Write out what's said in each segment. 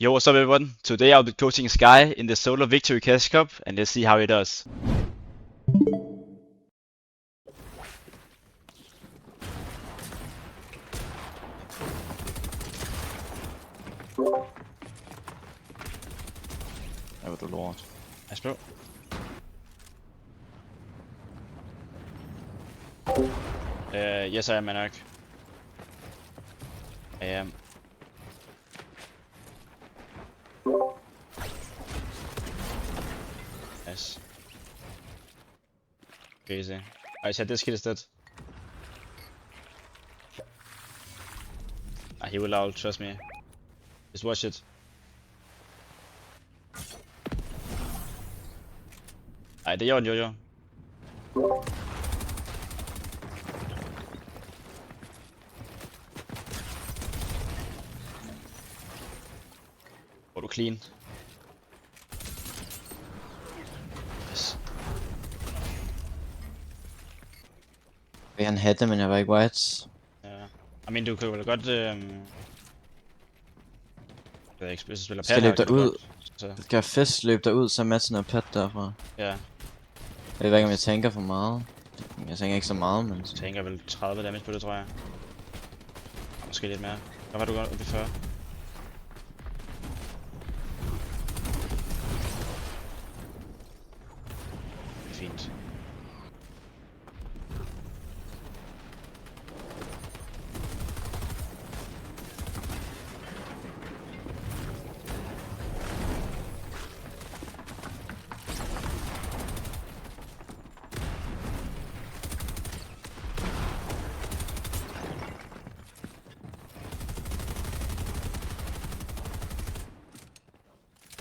Yo, what's up everyone? Today I'll be coaching Sky in the Solo Victory Cash Cup and let's see how he does. Oh, the lord. Nice bro. Yes I am Anarch. I am. Nice. Crazy. I said this kid is dead. He will out, trust me. Just watch it. Ej, det gjorde den Jojo. Hvor du clean. Yes. Jeg vil have det, men jeg var ikke white. Ja. I mean, du kan vel godt... Jeg ved ikke, hvis du spiller Skal pad løbe her, kan du derud. godt, så... Skal jeg fest løbe derud, så Madsen og Pat derfra? Ja, Jeg ved ikke, om jeg tænker for meget. Jeg tænker ikke så meget, men... jeg tænker vel 30 damage på det, tror jeg. Måske lidt mere. Hvad var du godt oppe i 40? Fint.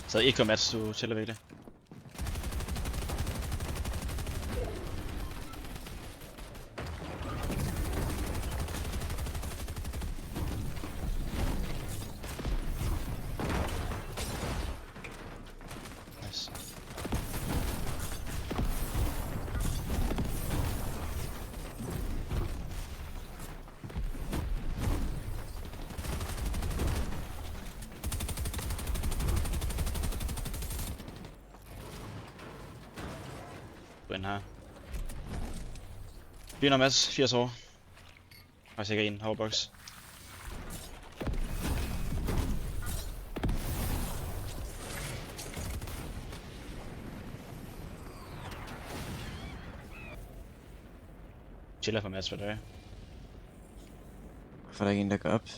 Så ikke match, du tæller virkelig. Nice. Gå ind her. 400 match, 80 år. Og sikkert en hoverbox. Chiller for match, hvad det er. Hvorfor er der ikke en, der går op?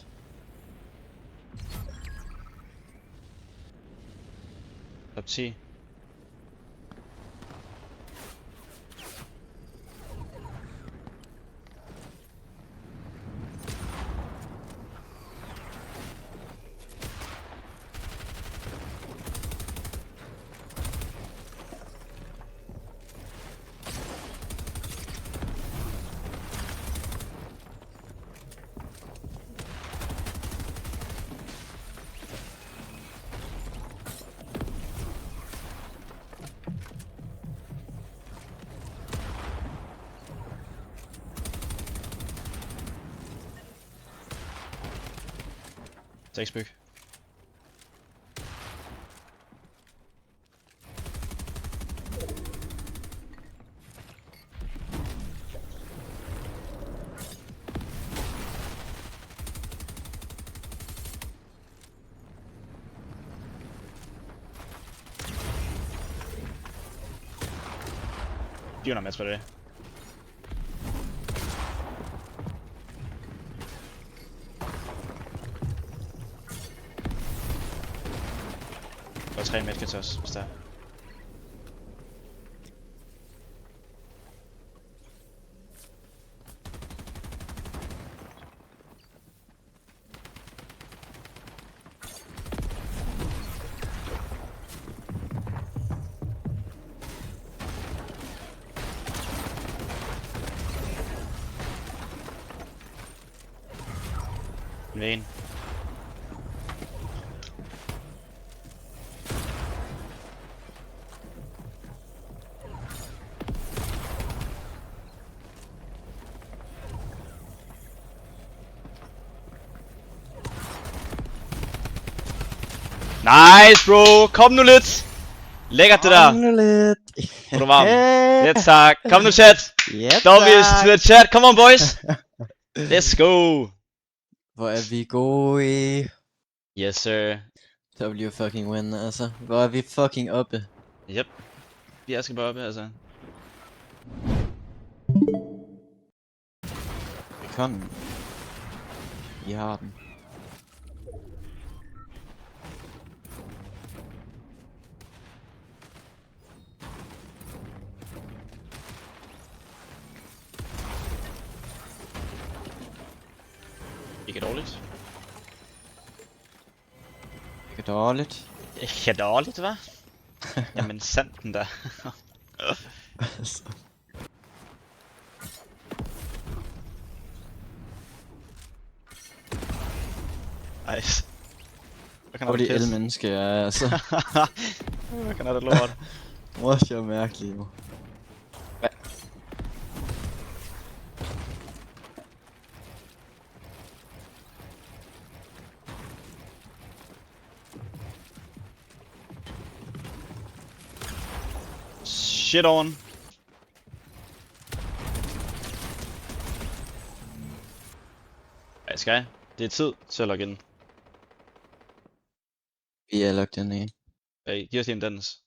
Top 10. Sexbyg. De match på det. Og 3 medkits også, hvis der er. En. Nice, bro! Kom nu lidt! Lækkert det der! Kom nu lidt. Er du varm? Ja, tak. Kom nu, chat! Ja, Dobbies tak. to the chat! Come on, boys! Let's go! Hvor er vi gode. Yes, sir. W fucking win, altså. Hvor er vi fucking oppe. Yep. Vi er skal bare oppe, altså. Kom. I har den. Ikke dårligt. Ikke dårligt. Ikke dårligt, hva'? Jamen sandt den der. Altså. Nice. Hvad kan Hvor det de pisse? elmenneske er, altså. Hvad kan det lort? Hvor er jeg mærkelig, jo. Hvad? Shit on. Ej, Sky. Det er tid til at logge ind. Vi er lagt ind i. Hey, giv os lige en dans.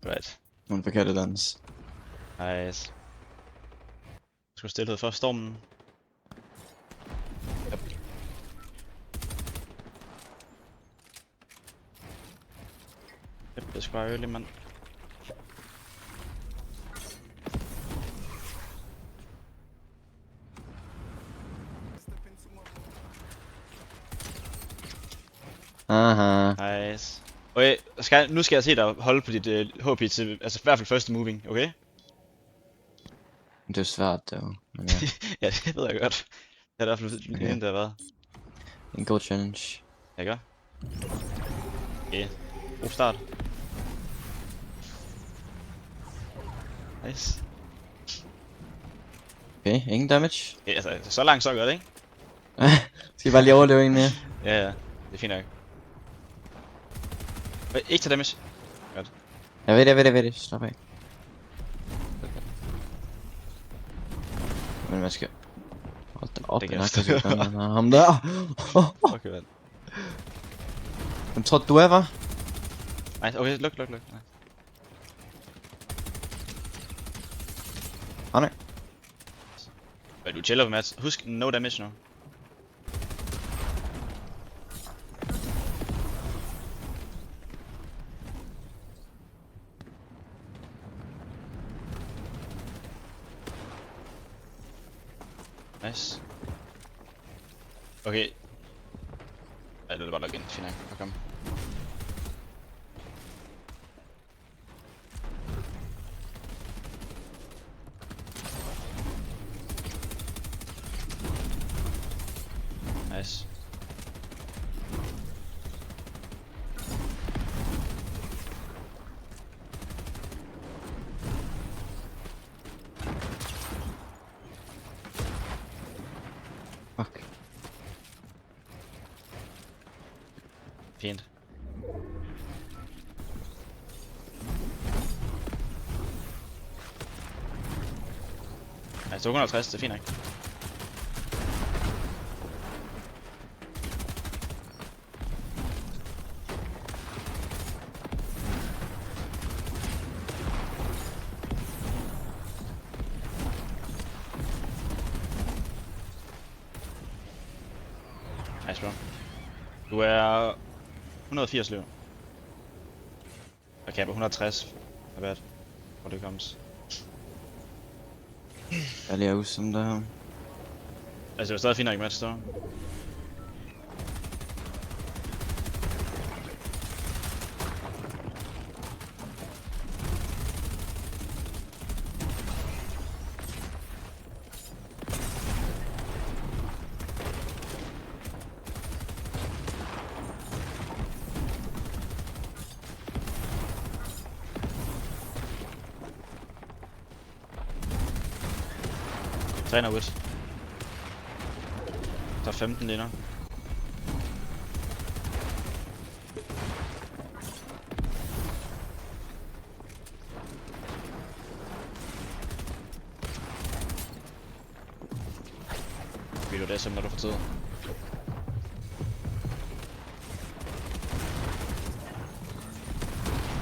Right. Nogle forkerte dans. Nice. Skulle stillhed for stormen. Yep. Yep, det er sgu bare early, mand. Aha. Nice. Okay, nu skal jeg se dig holde på dit HP til, altså i hvert fald første moving, okay? Det er svært, dog. Men ja. Ja, det ved jeg godt. Det er i hvert fald lige Okay. det har været. En god challenge. Ikke? Okay. God start. Nice. Okay, ingen damage. Okay, altså, så langt så godt, ikke? Skal vi bare lige overleve en mere? Ja, ja. Det er fint nok. Ikke til damage. Jeg ved det. Stop af. Men hvad skal... Hold da op, Det den kan er jeg kanskje ham der. Okay, vent. Hvem tror du er, var? Nice, okay, luk. Nice. Nej. Men du chiller på Mats. Husk, no damage nu. Nice. Okay. Ja, det er bare logge ind. Fint nok. Kom. Nice. Fuck. Fint. Nice, 250, det er fint nok. Nice, bro. Du er 180 liv. Okay, på 160. Hvad bad? Hvor det comes. Jeg er lige usom der. Altså, det er stadig fint nok match, så. Træner ud. Der er 15 lige nu. det som når du får tid.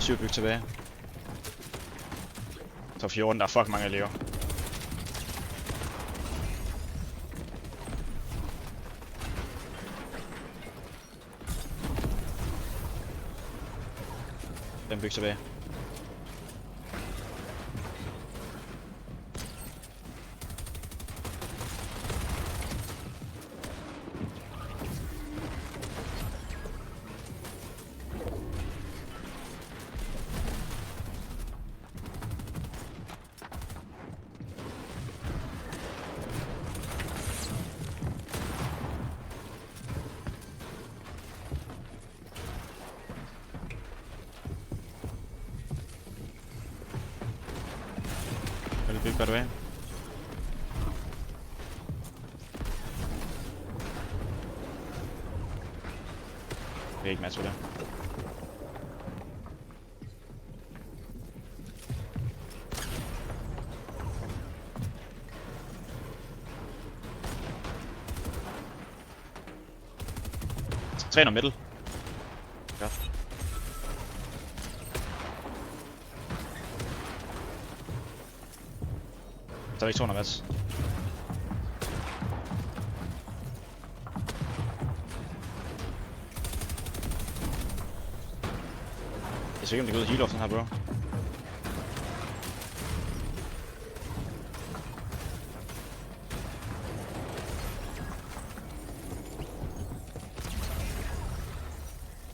Syv byg tilbage. Så 14, der er fucking mange elever. Den byg tilbage. Vil du bygge, hvad du er? Det er ikke match for det. Træner middel. Godt. Så er vi ikke 200 match. Jeg ser ikke om det går ud af heal off den her, bro.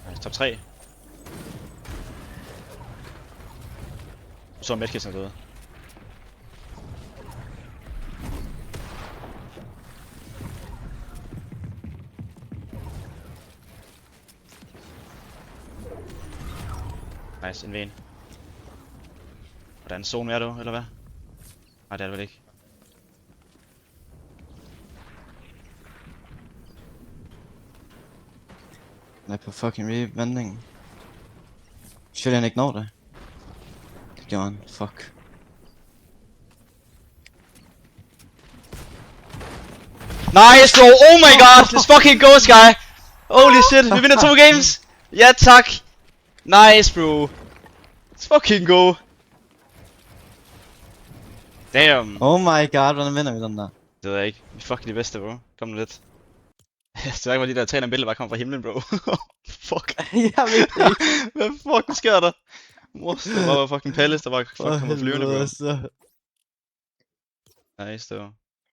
Nice, top 3. Så er medkisten derude. Nice, en ven. Hvordan zone er du, eller hvad? Nej, det er det vel ikke. Han er på fucking revending. Selvfølgelig han ikke når det. Det gjorde han. Fuck. Nice, bro! Oh my god! Let's fucking go, Sky! Holy shit, vi vinder 2 games! Ja, tak! Nice, bro! Let's fucking go! Damn! Oh my god, hvordan vinder vi den der? Det ved jeg ikke. Vi er fucking de bedste, bro. Kom nu lidt. Det var ikke, hvor de der træner billeder bare kom fra himlen, bro. Fuck. Jeg ved det ikke. Hvad fucking sker der? Mors, der var fucking Palace, der bare kommet flyvende, bro. Så. Nice, det var.